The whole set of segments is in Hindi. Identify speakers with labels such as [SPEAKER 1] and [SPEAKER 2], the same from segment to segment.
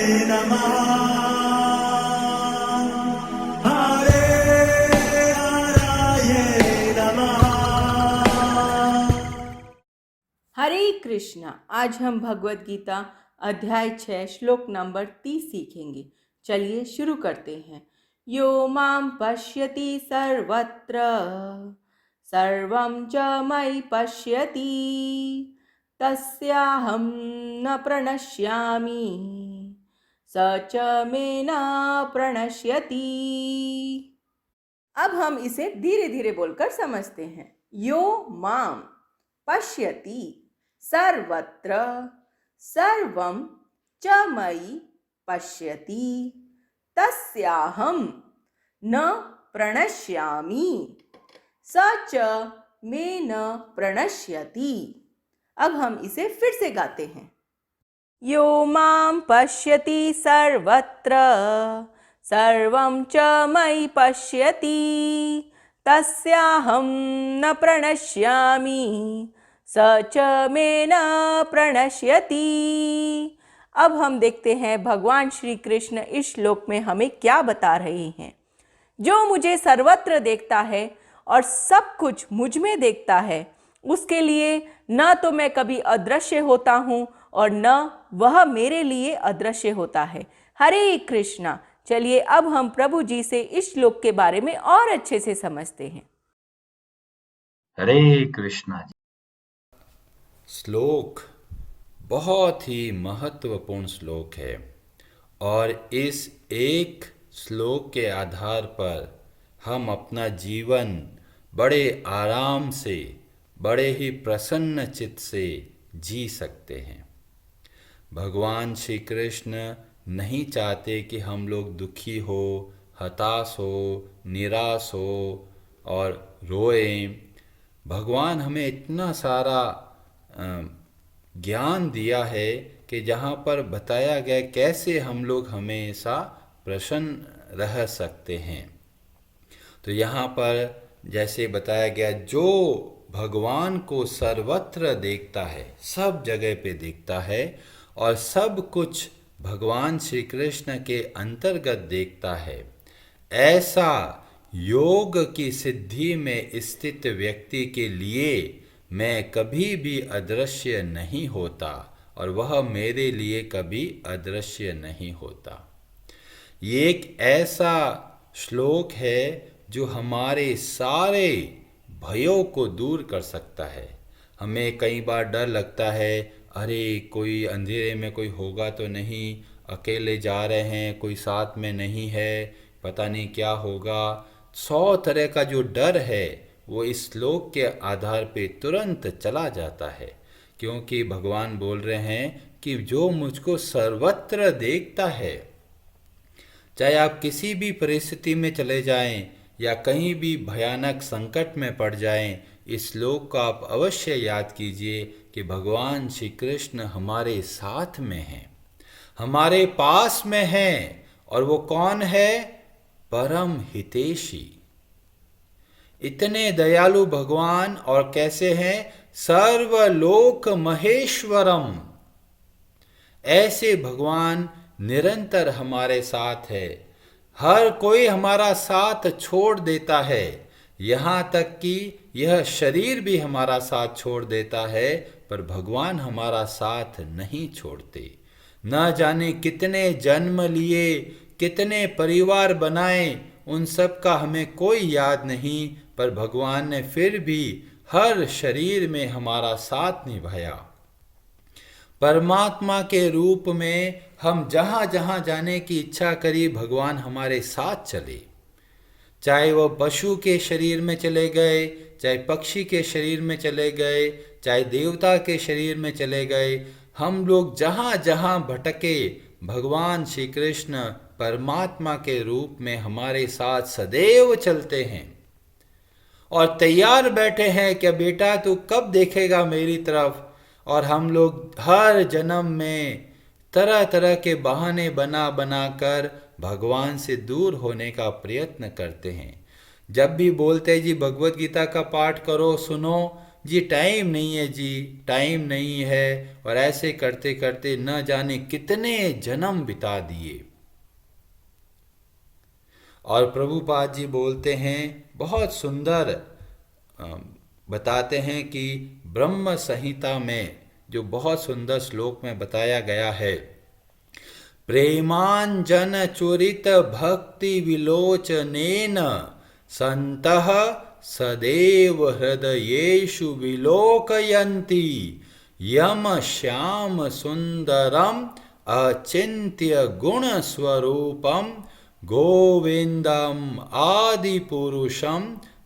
[SPEAKER 1] नमः हरे हराये नमः।
[SPEAKER 2] हरे कृष्णा। आज हम भगवत गीता अध्याय 6 श्लोक नंबर 30 सीखेंगे। चलिए शुरू करते हैं। यो मां पश्यति सर्वत्र सर्वं च मयि पश्यति तस्याहं न प्रणश्यामि स च मे न प्रणश्यति। अब हम इसे धीरे धीरे बोलकर समझते हैं। यो मां पश्यति सर्वत्र सर्वं च मयि पश्यति तस्याहं न प्रणश्यामि स च मे न प्रणश्यति। अब हम इसे फिर से गाते हैं। यो मां पश्यति सर्वत्र सर्वं च मयि पश्यति तस्याहं न प्रणश्यामि स च मे न प्रणश्यति। अब हम देखते हैं भगवान श्री कृष्ण इस श्लोक में हमें क्या बता रहे हैं। जो मुझे सर्वत्र देखता है और सब कुछ मुझ में देखता है, उसके लिए न तो मैं कभी अदृश्य होता हूँ और न वह मेरे लिए अदृश्य होता है। हरे कृष्णा। चलिए अब हम प्रभु जी से इस श्लोक के बारे में और अच्छे से समझते हैं।
[SPEAKER 3] हरे कृष्णा जी।
[SPEAKER 4] श्लोक बहुत ही महत्वपूर्ण श्लोक है और इस एक श्लोक के आधार पर हम अपना जीवन बड़े आराम से, बड़े ही प्रसन्न चित्त से जी सकते हैं। भगवान श्री कृष्ण नहीं चाहते कि हम लोग दुखी हो, हताश हो, निराश हो और रोएं। भगवान हमें इतना सारा ज्ञान दिया है कि जहाँ पर बताया गया कैसे हम लोग हमेशा प्रसन्न रह सकते हैं। तो यहाँ पर जैसे बताया गया, जो भगवान को सर्वत्र देखता है, सब जगह पे देखता है और सब कुछ भगवान श्री कृष्ण के अंतर्गत देखता है, ऐसा योग की सिद्धि में स्थित व्यक्ति के लिए मैं कभी भी अदृश्य नहीं होता और वह मेरे लिए कभी अदृश्य नहीं होता। ये एक ऐसा श्लोक है जो हमारे सारे भयों को दूर कर सकता है। हमें कई बार डर लगता है, अरे कोई अंधेरे में कोई होगा तो नहीं, अकेले जा रहे हैं, कोई साथ में नहीं है, पता नहीं क्या होगा। 100 तरह का जो डर है वो इस श्लोक के आधार पे तुरंत चला जाता है, क्योंकि भगवान बोल रहे हैं कि जो मुझको सर्वत्र देखता है, चाहे आप किसी भी परिस्थिति में चले जाएं या कहीं भी भयानक संकट में पड़ जाएं, इस श्लोक को आप अवश्य याद कीजिए कि भगवान श्री कृष्ण हमारे साथ में हैं, हमारे पास में हैं। और वो कौन है? परम हितैषी। इतने दयालु भगवान और कैसे हैं? सर्वलोक महेश्वरम। ऐसे भगवान निरंतर हमारे साथ है। हर कोई हमारा साथ छोड़ देता है, यहाँ तक कि यह शरीर भी हमारा साथ छोड़ देता है, पर भगवान हमारा साथ नहीं छोड़ते। न जाने कितने जन्म लिए, कितने परिवार बनाए, उन सब का हमें कोई याद नहीं, पर भगवान ने फिर भी हर शरीर में हमारा साथ निभाया। परमात्मा के रूप में हम जहाँ जहाँ जाने की इच्छा करी, भगवान हमारे साथ चले। चाहे वो पशु के शरीर में चले गए, चाहे पक्षी के शरीर में चले गए, चाहे देवता के शरीर में चले गए, हम लोग जहाँ जहाँ भटके, भगवान श्री कृष्ण परमात्मा के रूप में हमारे साथ सदैव चलते हैं और तैयार बैठे हैं कि बेटा तू कब देखेगा मेरी तरफ। और हम लोग हर जन्म में तरह तरह के बहाने बना बना कर भगवान से दूर होने का प्रयत्न करते हैं। जब भी बोलते जी भगवत गीता का पाठ करो, सुनो, जी टाइम नहीं है, जी टाइम नहीं है, और ऐसे करते करते न जाने कितने जन्म बिता दिए। और प्रभुपाद जी बोलते हैं, बहुत सुंदर बताते हैं कि ब्रह्म संहिता में जो बहुत सुंदर श्लोक में बताया गया है, प्रेमांजन चुरित भक्ति विलोचनेन संतः सदैव हृदयेषु विलोकयन्ति यम श्याम सुंदरम अचिन्त्य गुण स्वरूपम गोविंदम आदि पुरुषम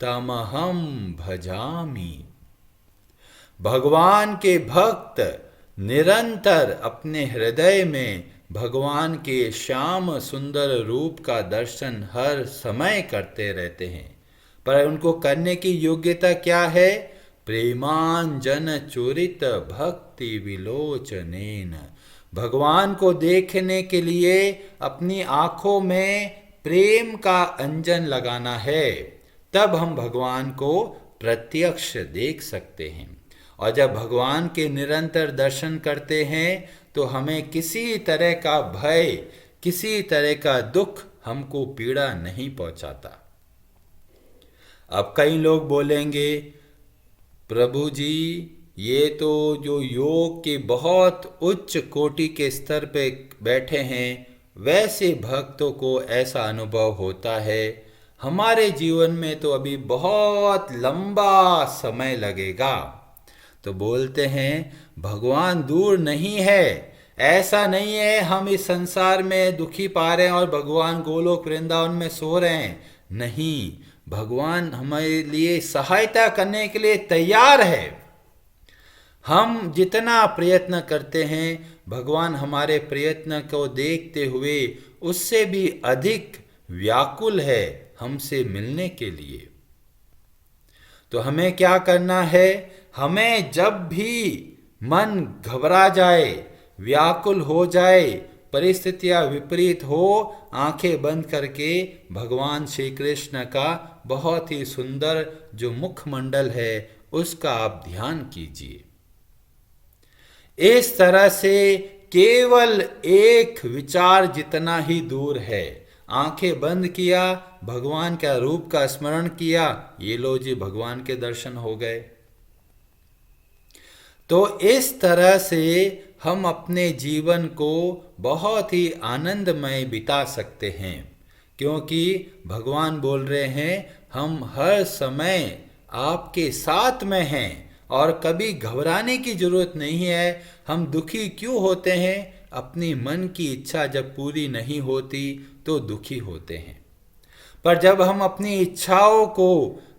[SPEAKER 4] तमहम भजामि। भगवान के भक्त निरंतर अपने हृदय में भगवान के श्याम सुंदर रूप का दर्शन हर समय करते रहते हैं, पर उनको करने की योग्यता क्या है? प्रेमांजन चुरित भक्ति विलोचनेन। भगवान को देखने के लिए अपनी आंखों में प्रेम का अंजन लगाना है, तब हम भगवान को प्रत्यक्ष देख सकते हैं। और जब भगवान के निरंतर दर्शन करते हैं तो हमें किसी तरह का भय, किसी तरह का दुख हमको पीड़ा नहीं पहुंचाता। अब कई लोग बोलेंगे, प्रभु जी ये तो जो योग के बहुत उच्च कोटि के स्तर पे बैठे हैं वैसे भक्तों को ऐसा अनुभव होता है, हमारे जीवन में तो अभी बहुत लंबा समय लगेगा। तो बोलते हैं भगवान दूर नहीं है, ऐसा नहीं है हम इस संसार में दुखी पा रहे हैं और भगवान गोलोक वृंदावन में सो रहे हैं। नहीं, भगवान हमारे लिए सहायता करने के लिए तैयार है। हम जितना प्रयत्न करते हैं भगवान हमारे प्रयत्न को देखते हुए उससे भी अधिक व्याकुल है हमसे मिलने के लिए। तो हमें क्या करना है? हमें जब भी मन घबरा जाए, व्याकुल हो जाए, परिस्थितियां विपरीत हो, आंखें बंद करके भगवान श्री कृष्ण का बहुत ही सुंदर जो मुखमंडल है उसका आप ध्यान कीजिए। इस तरह से केवल एक विचार जितना ही दूर है, आंखें बंद किया, भगवान का रूप का स्मरण किया, ये लो जी भगवान के दर्शन हो गए। तो इस तरह से हम अपने जीवन को बहुत ही आनंदमय बिता सकते हैं, क्योंकि भगवान बोल रहे हैं हम हर समय आपके साथ में हैं और कभी घबराने की जरूरत नहीं है। हम दुखी क्यों होते हैं? अपनी मन की इच्छा जब पूरी नहीं होती तो दुखी होते हैं, पर जब हम अपनी इच्छाओं को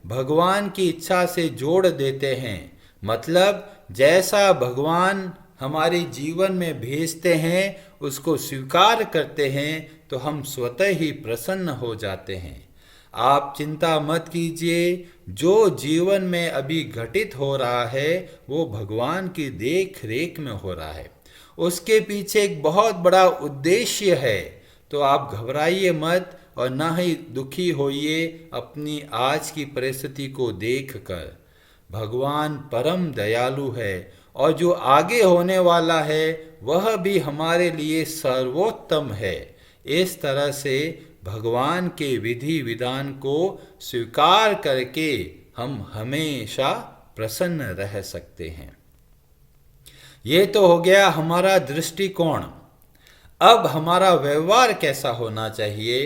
[SPEAKER 4] भगवान की इच्छा से जोड़ देते हैं, मतलब जैसा भगवान हमारे जीवन में भेजते हैं उसको स्वीकार करते हैं तो हम स्वतः ही प्रसन्न हो जाते हैं। आप चिंता मत कीजिए, जो जीवन में अभी घटित हो रहा है वो भगवान की देख रेख में हो रहा है, उसके पीछे एक बहुत बड़ा उद्देश्य है। तो आप घबराइए मत और ना ही दुखी होइए अपनी आज की परिस्थिति को देखकर। भगवान परम दयालु है और जो आगे होने वाला है वह भी हमारे लिए सर्वोत्तम है। इस तरह से भगवान के विधि विधान को स्वीकार करके हम हमेशा प्रसन्न रह सकते हैं। ये तो हो गया हमारा दृष्टिकोण। अब हमारा व्यवहार कैसा होना चाहिए?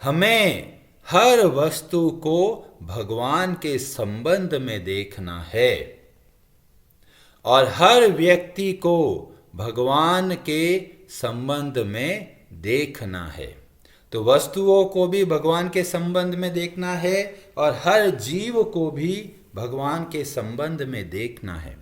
[SPEAKER 4] हमें हर वस्तु को भगवान के संबंध में देखना है और हर व्यक्ति को भगवान के संबंध में देखना है। तो वस्तुओं को भी भगवान के संबंध में देखना है और हर जीव को भी भगवान के संबंध में देखना है।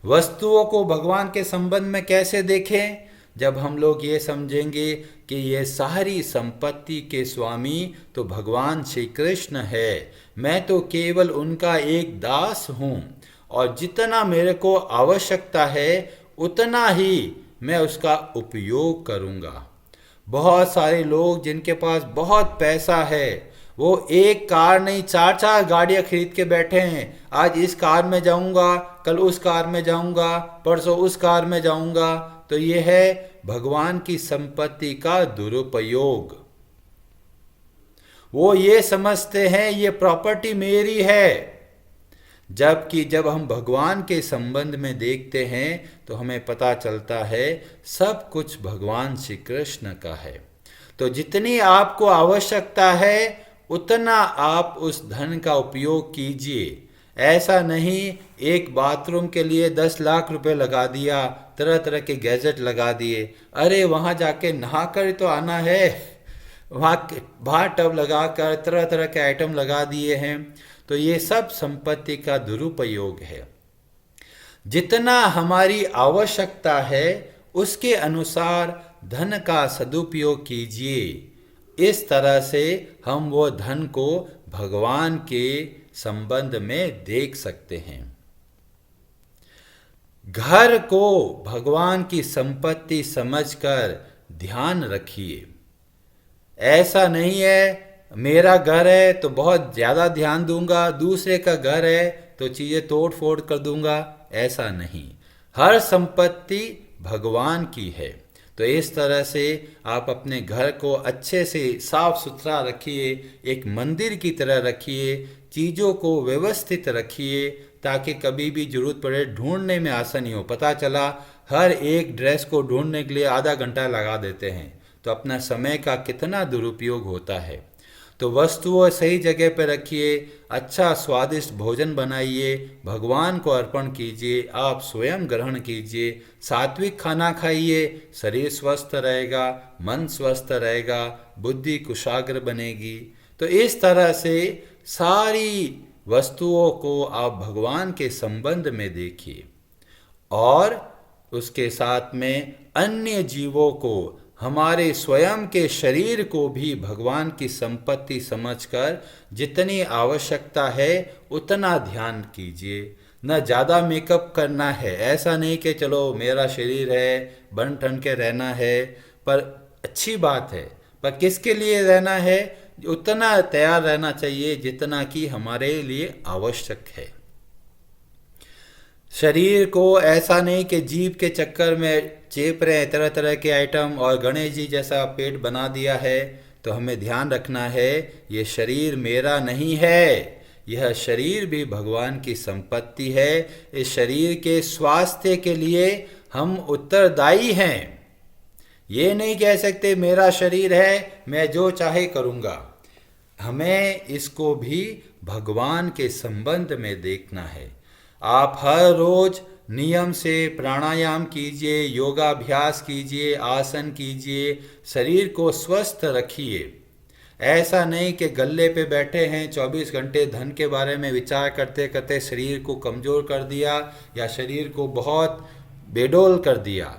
[SPEAKER 4] वस्तुओं को भगवान के संबंध में कैसे देखें? जब हम लोग ये समझेंगे कि ये सारी संपत्ति के स्वामी तो भगवान श्री कृष्ण है, मैं तो केवल उनका एक दास हूँ और जितना मेरे को आवश्यकता है उतना ही मैं उसका उपयोग करूँगा। बहुत सारे लोग जिनके पास बहुत पैसा है वो एक कार नहीं, चार चार गाड़ियां खरीद के बैठे हैं। आज इस कार में जाऊंगा, कल उस कार में जाऊंगा, परसों उस कार में जाऊंगा। तो ये है भगवान की संपत्ति का दुरुपयोग। वो ये समझते हैं ये प्रॉपर्टी मेरी है, जबकि जब हम भगवान के संबंध में देखते हैं तो हमें पता चलता है सब कुछ भगवान श्री कृष्ण का है। तो जितनी आपको आवश्यकता है उतना आप उस धन का उपयोग कीजिए। ऐसा नहीं एक बाथरूम के लिए 10 लाख रुपए लगा दिया, तरह तरह के गैजेट लगा दिए, अरे वहाँ जाके नहा कर तो आना है, वहाँ बाहर टब लगा कर तरह तरह के आइटम लगा दिए हैं। तो ये सब संपत्ति का दुरुपयोग है। जितना हमारी आवश्यकता है उसके अनुसार धन का सदुपयोग कीजिए। इस तरह से हम वो धन को भगवान के संबंध में देख सकते हैं। घर को भगवान की संपत्ति समझकर ध्यान रखिए। ऐसा नहीं है मेरा घर है तो बहुत ज़्यादा ध्यान दूंगा, दूसरे का घर है तो चीज़ें तोड़ फोड़ कर दूंगा, ऐसा नहीं। हर संपत्ति भगवान की है। तो इस तरह से आप अपने घर को अच्छे से साफ सुथरा रखिए, एक मंदिर की तरह रखिए, चीज़ों को व्यवस्थित रखिए ताकि कभी भी जरूरत पड़े ढूंढने में आसानी हो। पता चला हर एक ड्रेस को ढूंढने के लिए आधा घंटा लगा देते हैं, तो अपना समय का कितना दुरुपयोग होता है। तो वस्तुओं सही जगह पर रखिए, अच्छा स्वादिष्ट भोजन बनाइए, भगवान को अर्पण कीजिए, आप स्वयं ग्रहण कीजिए, सात्विक खाना खाइए, शरीर स्वस्थ रहेगा, मन स्वस्थ रहेगा, बुद्धि कुशाग्र बनेगी। तो इस तरह से सारी वस्तुओं को आप भगवान के संबंध में देखिए और उसके साथ में अन्य जीवों को, हमारे स्वयं के शरीर को भी भगवान की संपत्ति समझकर जितनी आवश्यकता है उतना ध्यान कीजिए। न ज़्यादा मेकअप करना है, ऐसा नहीं कि चलो मेरा शरीर है बन ठन के रहना है, पर अच्छी बात है, पर किसके लिए रहना है उतना तैयार रहना चाहिए जितना कि हमारे लिए आवश्यक है। शरीर को ऐसा नहीं कि जीभ के चक्कर में चेप रहे हैं तरह तरह के आइटम और गणेश जी जैसा पेट बना दिया है। तो हमें ध्यान रखना है ये शरीर मेरा नहीं है, यह शरीर भी भगवान की संपत्ति है। इस शरीर के स्वास्थ्य के लिए हम उत्तरदायी हैं। ये नहीं कह सकते मेरा शरीर है मैं जो चाहे करूँगा। हमें इसको भी भगवान के संबंध में देखना है। आप हर रोज नियम से प्राणायाम कीजिए, योगाभ्यास कीजिए, आसन कीजिए, शरीर को स्वस्थ रखिए। ऐसा नहीं कि गल्ले पे बैठे हैं 24 घंटे धन के बारे में विचार करते करते शरीर को कमज़ोर कर दिया या शरीर को बहुत बेडोल कर दिया।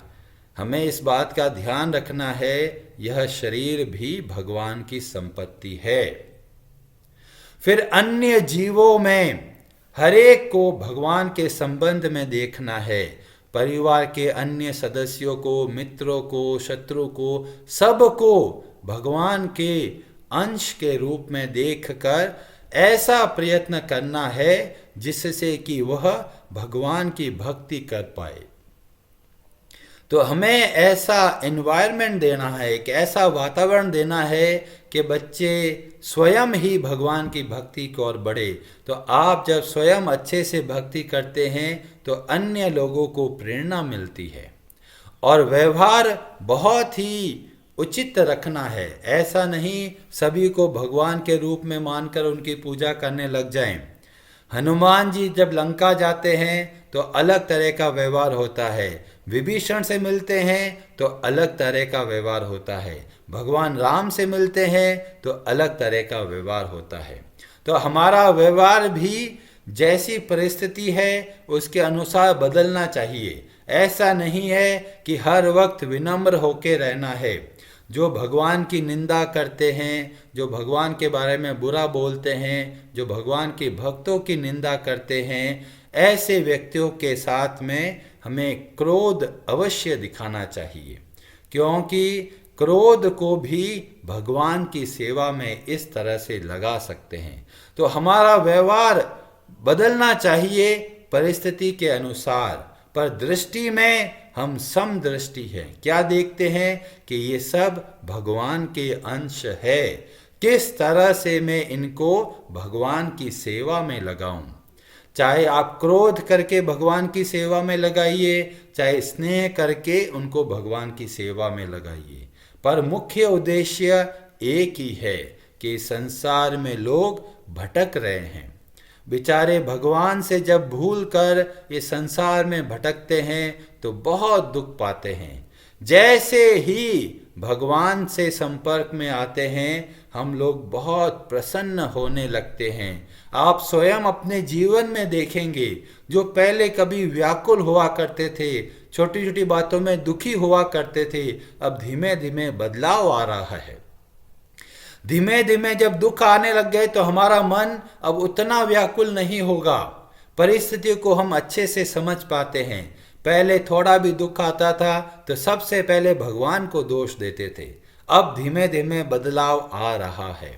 [SPEAKER 4] हमें इस बात का ध्यान रखना है यह शरीर भी भगवान की संपत्ति है। फिर अन्य जीवों में हरेक को भगवान के संबंध में देखना है। परिवार के अन्य सदस्यों को, मित्रों को, शत्रु को, सबको भगवान के अंश के रूप में देखकर ऐसा प्रयत्न करना है जिससे कि वह भगवान की भक्ति कर पाए। तो हमें ऐसा एनवायरनमेंट देना है, एक ऐसा वातावरण देना है कि बच्चे स्वयं ही भगवान की भक्ति की ओर बढ़े। तो आप जब स्वयं अच्छे से भक्ति करते हैं तो अन्य लोगों को प्रेरणा मिलती है। और व्यवहार बहुत ही उचित रखना है। ऐसा नहीं सभी को भगवान के रूप में मानकर उनकी पूजा करने लग जाएं। हनुमान जी जब लंका जाते हैं तो अलग तरह का व्यवहार होता है, विभीषण से मिलते हैं तो अलग तरह का व्यवहार होता है, भगवान राम से मिलते हैं तो अलग तरह का व्यवहार होता है। तो हमारा व्यवहार भी जैसी परिस्थिति है उसके अनुसार बदलना चाहिए। ऐसा नहीं है कि हर वक्त विनम्र होकर रहना है। जो भगवान की निंदा करते हैं, जो भगवान के बारे में बुरा बोलते हैं, जो भगवान के भक्तों की निंदा करते हैं, ऐसे व्यक्तियों के साथ में हमें क्रोध अवश्य दिखाना चाहिए, क्योंकि क्रोध को भी भगवान की सेवा में इस तरह से लगा सकते हैं। तो हमारा व्यवहार बदलना चाहिए परिस्थिति के अनुसार, पर दृष्टि में हम समदृष्टि हैं। क्या देखते हैं कि ये सब भगवान के अंश है, किस तरह से मैं इनको भगवान की सेवा में लगाऊं। चाहे आप क्रोध करके भगवान की सेवा में लगाइए, चाहे स्नेह करके उनको भगवान की सेवा में लगाइए, पर मुख्य उद्देश्य एक ही है कि संसार में लोग भटक रहे हैं। बेचारे भगवान से जब भूल कर ये संसार में भटकते हैं तो बहुत दुख पाते हैं। जैसे ही भगवान से संपर्क में आते हैं हम लोग बहुत प्रसन्न होने लगते हैं। आप स्वयं अपने जीवन में देखेंगे, जो पहले कभी व्याकुल हुआ करते थे, छोटी छोटी बातों में दुखी हुआ करते थे, अब धीमे धीमे बदलाव आ रहा है। धीमे धीमे जब दुख आने लग गए तो हमारा मन अब उतना व्याकुल नहीं होगा, परिस्थितियों को हम अच्छे से समझ पाते हैं। पहले थोड़ा भी दुख आता था तो सबसे पहले भगवान को दोष देते थे, अब धीमे धीमे बदलाव आ रहा है।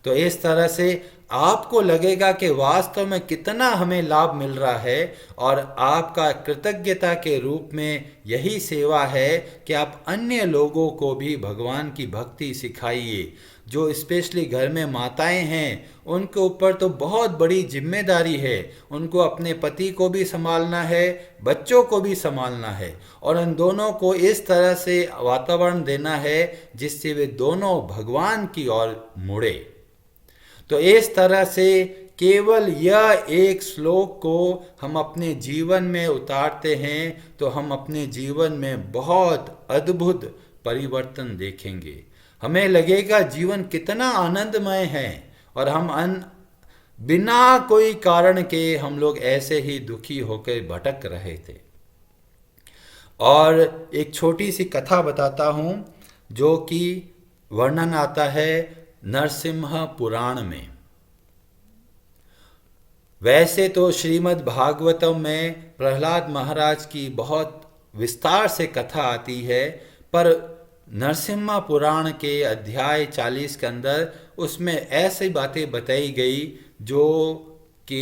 [SPEAKER 4] तो इस तरह से आपको लगेगा कि वास्तव में कितना हमें लाभ मिल रहा है, और आपका कृतज्ञता के रूप में यही सेवा है कि आप अन्य लोगों को भी भगवान की भक्ति सिखाइए। जो स्पेशली घर में माताएं हैं उनके ऊपर तो बहुत बड़ी जिम्मेदारी है, उनको अपने पति को भी संभालना है, बच्चों को भी संभालना है, और उन दोनों को इस तरह से वातावरण देना है जिससे वे दोनों भगवान की ओर मुड़े। तो इस तरह से केवल यह एक श्लोक को हम अपने जीवन में उतारते हैं तो हम अपने जीवन में बहुत अद्भुत परिवर्तन देखेंगे। हमें लगेगा जीवन कितना आनंदमय है, और हम बिना कोई कारण के हम लोग ऐसे ही दुखी होकर भटक रहे थे। और एक छोटी सी कथा बताता हूँ जो कि वर्णन आता है नरसिम्हा पुराण में। वैसे तो श्रीमद् भागवतम में प्रहलाद महाराज की बहुत विस्तार से कथा आती है, पर नरसिम्हा पुराण के अध्याय 40 के अंदर उसमें ऐसी बातें बताई गई जो कि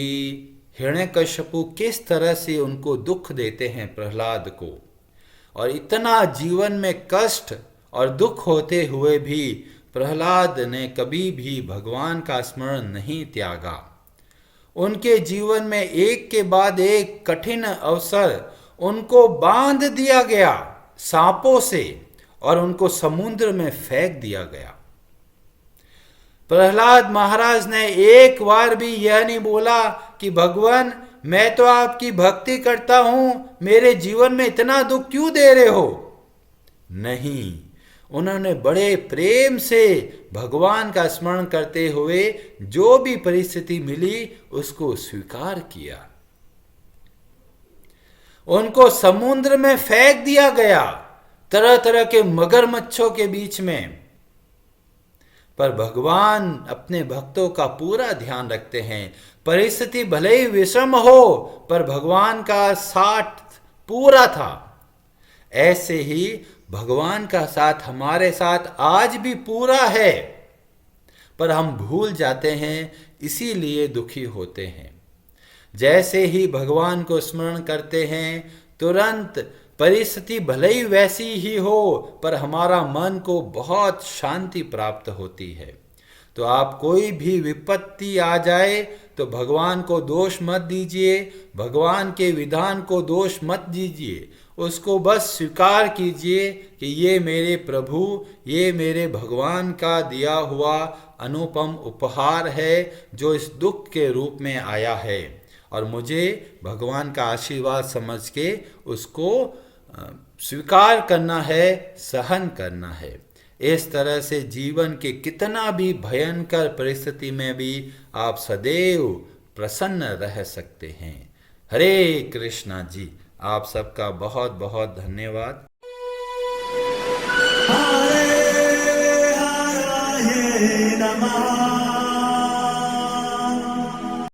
[SPEAKER 4] हिरण्यकश्यपु किस तरह से उनको दुख देते हैं प्रहलाद को, और इतना जीवन में कष्ट और दुख होते हुए भी प्रहलाद ने कभी भी भगवान का स्मरण नहीं त्यागा। उनके जीवन में एक के बाद एक कठिन अवसर उनको बांध दिया गया सांपों से, और उनको समुद्र में फेंक दिया गया। प्रहलाद महाराज ने एक बार भी यह नहीं बोला कि भगवान मैं तो आपकी भक्ति करता हूं, मेरे जीवन में इतना दुख क्यों दे रहे हो। नहीं, उन्होंने बड़े प्रेम से भगवान का स्मरण करते हुए जो भी परिस्थिति मिली उसको स्वीकार किया। उनको समुद्र में फेंक दिया गया, तरह तरह के मगरमच्छों के बीच में, पर भगवान अपने भक्तों का पूरा ध्यान रखते हैं। परिस्थिति भले ही विषम हो पर भगवान का साथ पूरा था। ऐसे ही भगवान का साथ हमारे साथ आज भी पूरा है, पर हम भूल जाते हैं, इसीलिए दुखी होते हैं। जैसे ही भगवान को स्मरण करते हैं तुरंत परिस्थिति भले ही वैसी ही हो पर हमारा मन को बहुत शांति प्राप्त होती है। तो आप कोई भी विपत्ति आ जाए तो भगवान को दोष मत दीजिए, भगवान के विधान को दोष मत दीजिए, उसको बस स्वीकार कीजिए कि ये मेरे प्रभु, ये मेरे भगवान का दिया हुआ अनुपम उपहार है जो इस दुख के रूप में आया है, और मुझे भगवान का आशीर्वाद समझ के उसको स्वीकार करना है, सहन करना है। इस तरह से जीवन के कितना भी भयंकर परिस्थिति में भी आप सदैव प्रसन्न रह सकते हैं। हरे कृष्णा जी, आप सबका बहुत बहुत धन्यवाद।
[SPEAKER 1] हरे हराये नमः।